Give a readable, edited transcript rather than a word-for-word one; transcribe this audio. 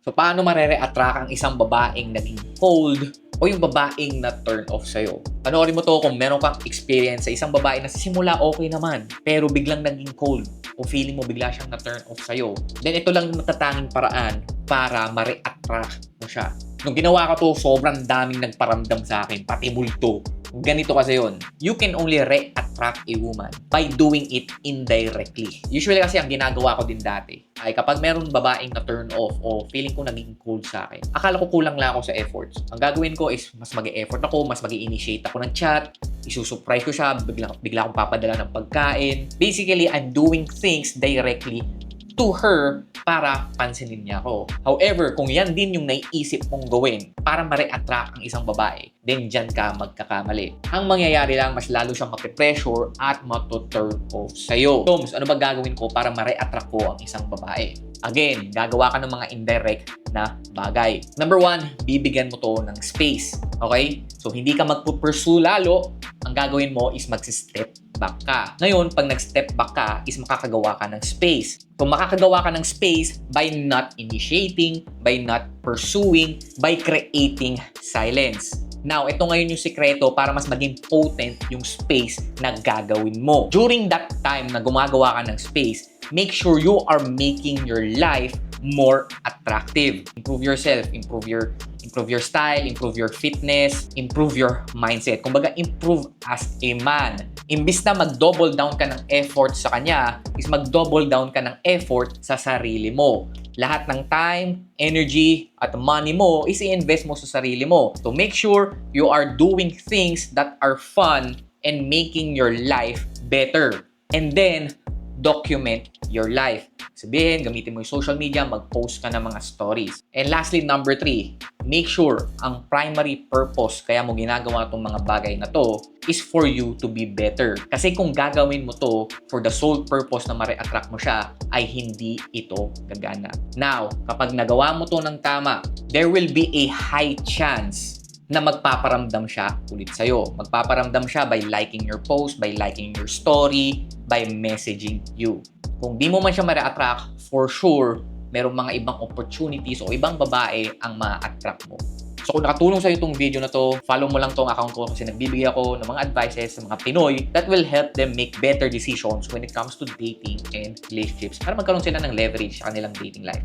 So, paano marere-attract ang isang babaeng naging cold o yung babaeng na turn off sa'yo? Panoorin mo to kung meron kang experience sa isang babae na sa simula okay naman, pero biglang naging cold o feeling mo bigla siyang na-turn off sa'yo. Then, ito lang yung natatanging paraan para mare-attract mo siya. Nung ginawa ko to, sobrang daming nagparamdam sa akin, pati multo. Ganito kasi yun. You can only re-attract a woman by doing it indirectly. Usually kasi ang ginagawa ko din dati ay kapag meron babaeng na turn off o feeling ko naging cold sa akin, akala ko kulang lang ako sa efforts. Ang gagawin ko is mas mag-e-effort ako, mas mag-i-initiate ako ng chat, isusurprise ko siya, bigla akong papadala ng pagkain. Basically, I'm doing things directly to her para pansinin niya ako. However, kung yan din yung naiisip mong gawin para ma-re-attract ang isang babae, then dyan ka magkakamali. Ang mangyayari lang, mas lalo siyang mapipressure at matuturn off sa'yo. Toms, ano ba gagawin ko para ma-re-attract ko ang isang babae? Again, gagawa ka ng mga indirect na bagay. Number 1, bibigyan mo to ng space. Okay? So, hindi ka magpupursue lalo. Ang gagawin mo is mag-step back ka. Ngayon, pag nag-step back ka, is makakagawa ka ng space. So, makakagawa ka ng space by not initiating, by not pursuing, by creating silence. Now, ito ngayon yung sikreto para mas maging potent yung space na gagawin mo. During that time na gumagawa ka ng space, make sure you are making your life more attractive. Improve yourself, improve your style, improve your fitness, improve your mindset. Kumbaga, improve as a man. Imbis na mag-double down ka ng effort sa kanya, is mag-double down ka ng effort sa sarili mo. Lahat ng time, energy, at money mo is i-invest mo sa sarili mo. So make sure you are doing things that are fun and making your life better. And then, document your life. Sabihin, gamitin mo yung social media, mag-post ka ng mga stories. And lastly, number 3, make sure ang primary purpose kaya mo ginagawa itong mga bagay na to is for you to be better. Kasi kung gagawin mo to for the sole purpose na ma-re-attract mo siya, ay hindi ito gagana. Now, kapag nagawa mo to ng tama, there will be a high chance na magpaparamdam siya ulit sa'yo. Magpaparamdam siya by liking your post, by liking your story, by messaging you. Kung di mo man siya ma-attract, for sure, merong mga ibang opportunities o ibang babae ang ma-attract mo. So kung nakatulong sa'yo itong video na to, follow mo lang tong account ko kasi nagbibigay ako ng mga advices sa mga Pinoy that will help them make better decisions when it comes to dating and relationships para magkaroon sila ng leverage sa kanilang dating life.